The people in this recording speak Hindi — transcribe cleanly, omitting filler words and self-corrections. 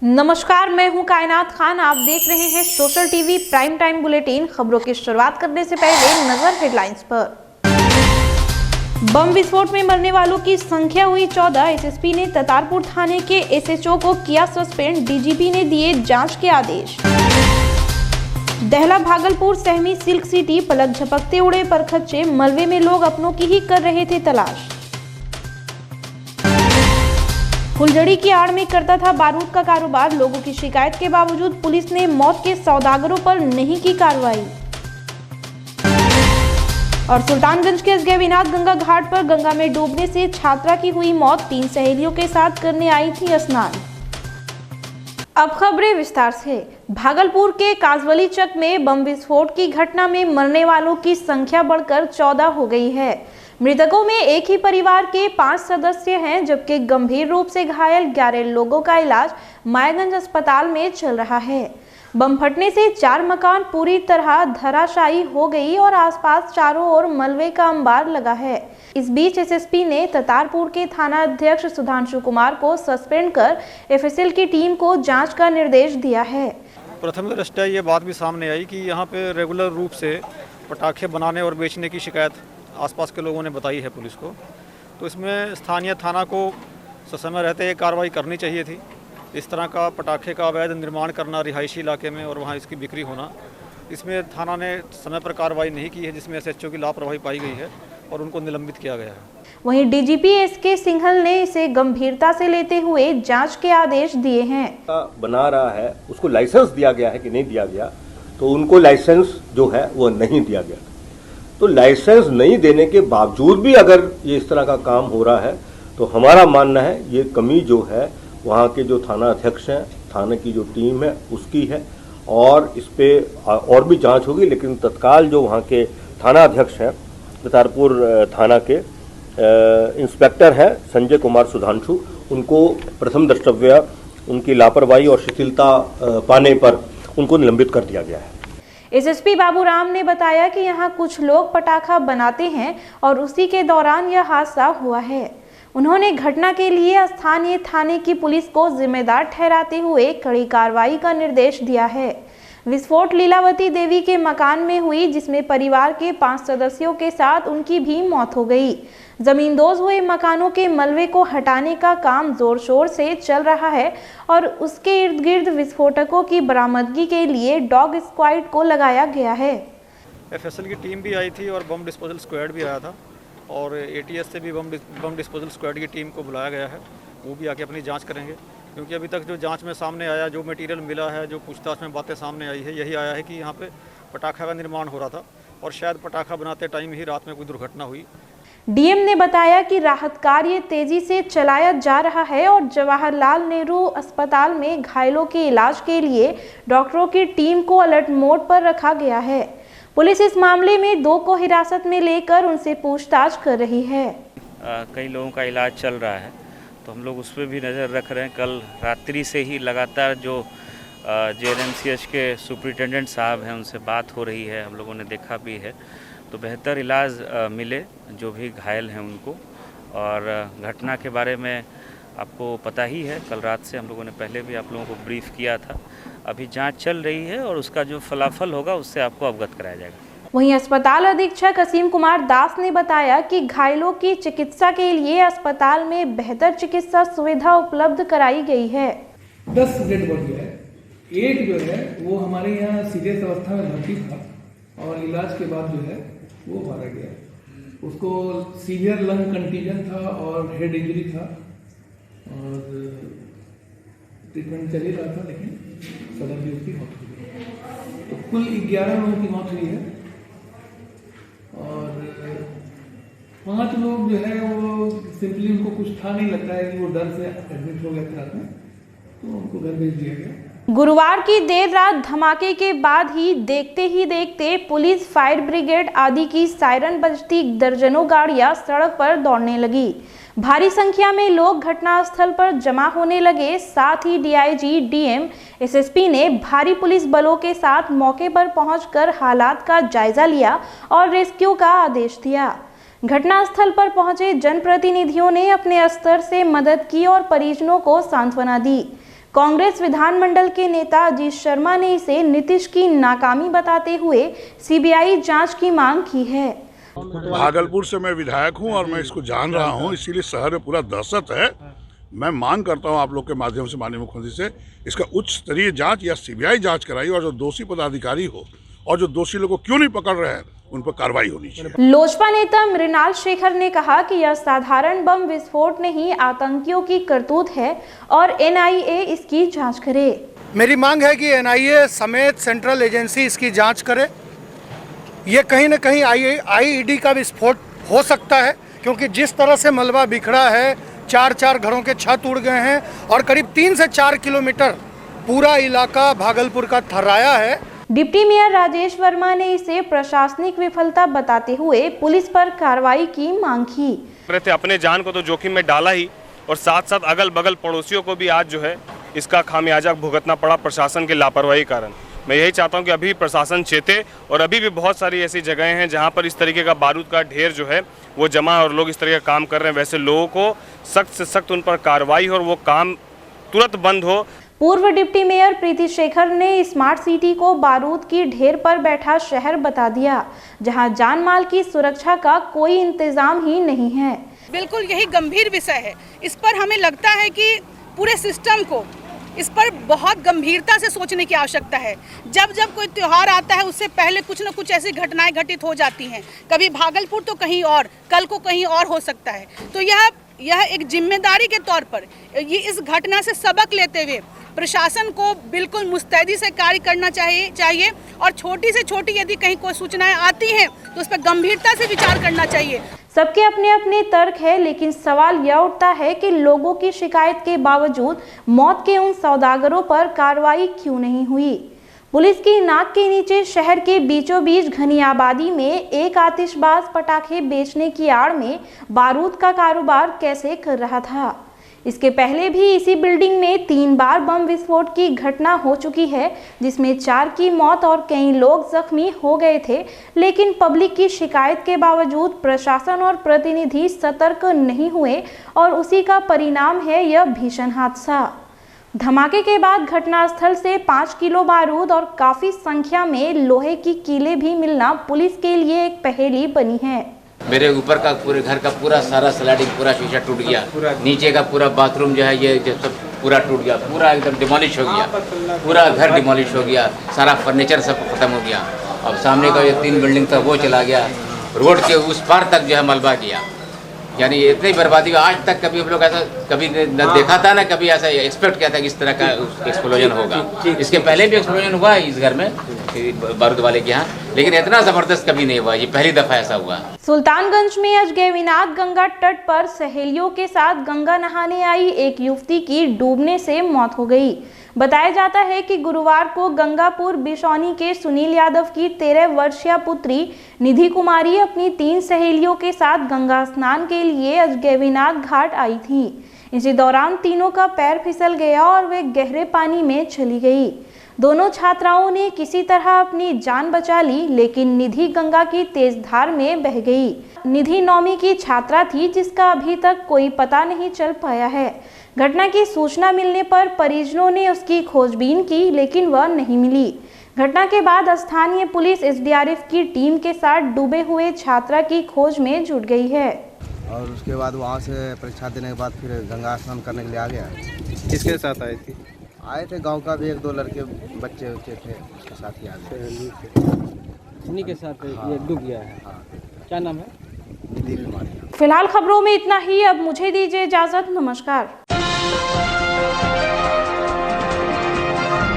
नमस्कार, मैं हूं कायनात खान। आप देख रहे हैं social TV prime time bulletin. खबरों की शुरुआत करने से पहले नजर हेडलाइंस पर। बम विस्फोट में मरने वालों की संख्या हुई 14। एसएसपी ने ततारपुर थाने के एसएचओ को किया सस्पेंड। डीजीपी ने दिए जांच के आदेश। दहला भागलपुर सहमी सिल्क सिटी, पलक झपकते उड़े परखच्चे, मलबे में लोग अपनों की ही कर रहे थे तलाश। फुलझड़ी की आड़ में करता था बारूद का कारोबार, लोगों की शिकायत के बावजूद पुलिस ने मौत के सौदागरों पर नहीं की कार्रवाई। और सुल्तानगंज के असगैविनाथ गंगा घाट पर गंगा में डूबने से छात्रा की हुई मौत। 3 सहेलियों के साथ करने आई थी स्नान। अब खबरें विस्तार से। भागलपुर के काजवली चक में बम विस्फोट की घटना में मरने वालों की संख्या बढ़कर 14 हो गई है। मृतकों में एक ही परिवार के 5 सदस्य हैं, जबकि गंभीर रूप से घायल 11 लोगों का इलाज मायागंज अस्पताल में चल रहा है। बम फटने से 4 मकान पूरी तरह धराशायी हो गई और आसपास चारों ओर मलबे का अंबार लगा है। इस बीच एसएसपी ने ततारपुर के थाना अध्यक्ष सुधांशु कुमार को सस्पेंड कर एफएसएल की टीम को जांच का निर्देश दिया है। प्रथम दृष्टया ये बात भी सामने आई कि यहाँ पे रेगुलर रूप से पटाखे बनाने और बेचने की शिकायत आसपास के लोगों ने बताई है पुलिस को। तो इसमें स्थानीय थाना को ससमय रहते कार्रवाई करनी चाहिए थी। इस तरह का पटाखे का अवैध निर्माण करना रिहायशी इलाके में और वहाँ इसकी बिक्री होना, इसमें थाना ने समय पर कार्रवाई नहीं की है, जिसमें एसएचओ की लापरवाही पाई गई है और उनको निलंबित किया गया है। वहीं डीजीपी एसके सिंघल ने इसे गंभीरता से लेते हुए जांच के आदेश दिए हैं। बना रहा है, उसको लाइसेंस दिया गया है कि नहीं दिया गया, तो उनको लाइसेंस जो है वो नहीं दिया गया। तो लाइसेंस नहीं देने के बावजूद भी अगर ये इस तरह का काम हो रहा है, तो हमारा मानना है ये कमी जो है वहाँ के जो थाना अध्यक्ष हैं, थाने की जो टीम है उसकी है, और इस पे और भी जांच होगी। लेकिन तत्काल जो वहाँ के थाना अध्यक्ष हैं, ततारपुर थाना के इंस्पेक्टर हैं संजय कुमार सुधांशु, उनको प्रथम द्रष्टव्य उनकी लापरवाही और शिथिलता पाने पर उनको निलंबित कर दिया गया है। एसएसपी बाबूराम ने बताया कि यहाँ कुछ लोग पटाखा बनाते हैं और उसी के दौरान यह हादसा हुआ है। उन्होंने घटना के लिए स्थानीय थाने की पुलिस को जिम्मेदार ठहराते हुए कड़ी कार्रवाई का निर्देश दिया है। विस्फोट लीलावती देवी के मकान में हुई, जिसमें परिवार के 5 सदस्यों के साथ उनकी भी मौत हो गई। जमींदोज हुए मकानों के मलबे को हटाने का काम जोर शोर से चल रहा है और उसके इर्द गिर्द विस्फोटकों की बरामदगी के लिए डॉग स्क्वाड को लगाया गया है। एफएसएल की टीम भी आई थी और बम डिस्पोजल स्क्वाड भी आया था, और एटीएस से भी बम डिस्पोजल स्क्वाड की टीम को बुलाया गया है। वो भी आके अपनी जाँच करेंगे, क्योंकि अभी तक जो जांच में सामने आया, जो मटेरियल मिला है, जो पूछताछ में बातें सामने आई है, यही आया है कि यहाँ पे पटाखा का निर्माण हो रहा था और शायद पटाखा बनाते टाइम ही रात में कोई दुर्घटना हुई। डीएम ने बताया कि राहत कार्य तेजी से चलाया जा रहा है और जवाहरलाल नेहरू अस्पताल में घायलों के इलाज के लिए डॉक्टरों की टीम को अलर्ट मोड पर रखा गया है। पुलिस इस मामले में 2 को हिरासत में लेकर उनसे पूछताछ कर रही है। कई लोगों का इलाज चल रहा है, तो हम लोग उस पर भी नज़र रख रहे हैं। कल रात्रि से ही लगातार जो जेएनएमसीएच के सुपरिटेंडेंट साहब हैं उनसे बात हो रही है, हम लोगों ने देखा भी है, तो बेहतर इलाज मिले जो भी घायल हैं उनको। और घटना के बारे में आपको पता ही है, कल रात से हम लोगों ने पहले भी आप लोगों को ब्रीफ किया था। अभी जांच चल रही है और उसका जो फलाफल होगा उससे आपको अवगत कराया जाएगा। वहीं अस्पताल अधीक्षक असीम कुमार दास ने बताया कि घायलों की चिकित्सा के लिए अस्पताल में बेहतर चिकित्सा सुविधा उपलब्ध कराई गई है। 10 डेड बॉडी है, एक जो है वो हमारे यहाँ सीरियस अवस्था में भर्ती था और इलाज के बाद जो है वो मारा गया। उसको सीवियर लंग कंटीजन था और हेड इंजरी था और ट्रीटमेंट चल ही रहा था, लेकिन सडनली उसकी मौत हो गई। तो कुल 11 लोगों की मौत हुई है और 5 लोग जो है वो सिंपली उनको कुछ था नहीं, लगता है कि वो डर से एडमिट हो गए थे रात में, तो उनको घर भेज दिया गया। गुरुवार की देर रात धमाके के बाद ही देखते पुलिस, फायर ब्रिगेड आदि की सायरन बजती दर्जनों गाड़ियां सड़क पर दौड़ने लगी। भारी संख्या में लोग घटनास्थल पर जमा होने लगे। साथ ही डीआईजी, डीएम, एसएसपी ने भारी पुलिस बलों के साथ मौके पर पहुंचकर हालात का जायजा लिया और रेस्क्यू का आदेश दिया। घटनास्थल पर पहुंचे जनप्रतिनिधियों ने अपने स्तर से मदद की और परिजनों को सांत्वना दी। कांग्रेस विधानमंडल के नेता अजीत शर्मा ने इसे नीतीश की नाकामी बताते हुए सीबीआई जांच की मांग की है। भागलपुर से मैं विधायक हूं और मैं इसको जान रहा हूं, इसीलिए शहर में पूरा दहशत है। मैं मांग करता हूं आप लोग के माध्यम से माननीय मुख्यमंत्री से इसका उच्च स्तरीय जांच या सीबीआई जांच कराई और जो दोषी पदाधिकारी हो और जो दोषी लोगों को क्यों नहीं पकड़ रहे हैं उन पर कार्रवाई होनी चाहिए। लोजपा नेता मृणाल शेखर ने कहा कि यह साधारण बम विस्फोट नहीं, आतंकियों की करतूत है और एनआईए इसकी जांच करे। मेरी मांग है कि एनआईए समेत सेंट्रल एजेंसी इसकी जांच करे। ये कहीं न कहीं आईईडी का विस्फोट हो सकता है, क्योंकि जिस तरह से मलबा बिखरा है, 4 घरों के छत उड़ गए हैं और करीब 3 से 4 किलोमीटर पूरा इलाका भागलपुर का थर्राया है। डिप्टी मेयर राजेश वर्मा ने इसे प्रशासनिक विफलता बताते हुए पुलिस पर कार्रवाई की मांग की। अपने जान को तो जोखिम में डाला ही और साथ साथ अगल बगल पड़ोसियों को भी आज जो है इसका खामियाजा भुगतना पड़ा प्रशासन की लापरवाही के कारण। मैं यही चाहता हूं कि अभी प्रशासन चेते और अभी भी बहुत सारी ऐसी जगहें हैं जहां पर इस तरीके का बारूद का ढेर जो है वो जमा और लोग इस तरह का काम कर रहे हैं। वैसे लोगों को सख्त से सख्त उन पर कार्रवाई हो और वो काम तुरंत बंद हो। पूर्व डिप्टी मेयर प्रीति शेखर ने स्मार्ट सिटी को बारूद की ढेर पर बैठा शहर बता दिया, जहां जान माल की सुरक्षा का कोई इंतजाम ही नहीं है। बिल्कुल यही गंभीर विषय है। इस पर हमें लगता है कि पूरे सिस्टम को इस पर बहुत गंभीरता से सोचने की आवश्यकता है। जब जब कोई त्यौहार आता है उससे पहले कुछ न कुछ ऐसी घटनाएं घटित हो जाती हैं। कभी भागलपुर तो कहीं और, कल को कहीं और हो सकता है। तो यह एक जिम्मेदारी के तौर पर ये इस घटना से सबक लेते हुए प्रशासन को बिल्कुल मुस्तैदी से कार्य करना चाहिए और छोटी से छोटी यदि कहीं कोई सूचनाएं आती हैं तो उस पर गंभीरता से विचार करना चाहिए। सबके अपने अपने तर्क है, लेकिन सवाल यह उठता है कि लोगों की शिकायत के बावजूद मौत के उन सौदागरों पर कार्रवाई क्यों नहीं हुई। पुलिस की नाक के नीचे शहर के बीचों बीच घनी आबादी में एक आतिशबाज पटाखे बेचने की आड़ में बारूद का कारोबार कैसे कर रहा था। इसके पहले भी इसी बिल्डिंग में 3 बार बम विस्फोट की घटना हो चुकी है, जिसमें 4 की मौत और कई लोग जख्मी हो गए थे। लेकिन पब्लिक की शिकायत के बावजूद प्रशासन और प्रतिनिधि सतर्क नहीं हुए और उसी का परिणाम है यह भीषण हादसा। धमाके के बाद घटनास्थल से 5 किलो बारूद और काफी संख्या में लोहे की कीलें भी मिलना पुलिस के लिए एक पहेली बनी है। मेरे ऊपर का पूरे घर का पूरा सारा स्लाइडिंग पूरा शीशा टूट गया, नीचे का पूरा बाथरूम जो है ये सब पूरा टूट गया, पूरा एकदम डिमोलिश हो गया, पूरा घर डिमोलिश हो गया, सारा फर्नीचर सब खत्म हो गया। अब सामने का जो 3 बिल्डिंग था वो चला गया, रोड के उस पार तक जो है मलबा गया। यानी इतनी बर्बादी आज तक कभी हम लोग ऐसा कभी न देखा था, ना कभी ऐसा एक्सपेक्ट किया था कि इस तरह का एक्सप्लोजन होगा। इसके पहले भी एक्सप्लोजन हुआ है इस घर में बारूद वाले के यहाँ, लेकिन इतना जबरदस्त कभी नहीं हुआ, ये पहली दफा ऐसा हुआ। सुल्तानगंज में अजगैविनाथ गंगा तट पर सहेलियों के साथ गंगा नहाने आई एक युवती की डूबने से मौत हो गई। बताया जाता है कि गुरुवार को गंगापुर बिशौनी के सुनील यादव की 13 वर्षीय पुत्री निधि कुमारी अपनी 3 सहेलियों के साथ गंगा स्नान के लिए अजगैविनाथ घाट आई थी। इसी दौरान तीनों का पैर फिसल गया और वे गहरे पानी में चली गई। दोनों छात्राओं ने किसी तरह अपनी जान बचा ली, लेकिन निधि गंगा की तेज धार में बह गई। निधि 9वीं की छात्रा थी, जिसका अभी तक कोई पता नहीं चल पाया है। घटना की सूचना मिलने पर परिजनों ने उसकी खोजबीन की, लेकिन वह नहीं मिली। घटना के बाद स्थानीय पुलिस एसडीआरएफ की टीम के साथ डूबे हुए छात्रा की खोज में जुट गई है। और उसके बाद वहाँ से परीक्षा देने के बाद फिर गंगा स्नान करने के लिए आ गया। किसके साथ आई थी? आए थे गांव का भी 1-2 लड़के बच्चे थे, उसके साथ ही आ गए। इन्हीं के साथ ये डूब गया है। हाँ। क्या नाम है? निधि कुमारी। फिलहाल खबरों में इतना ही। अब मुझे दीजिए इजाजत। नमस्कार।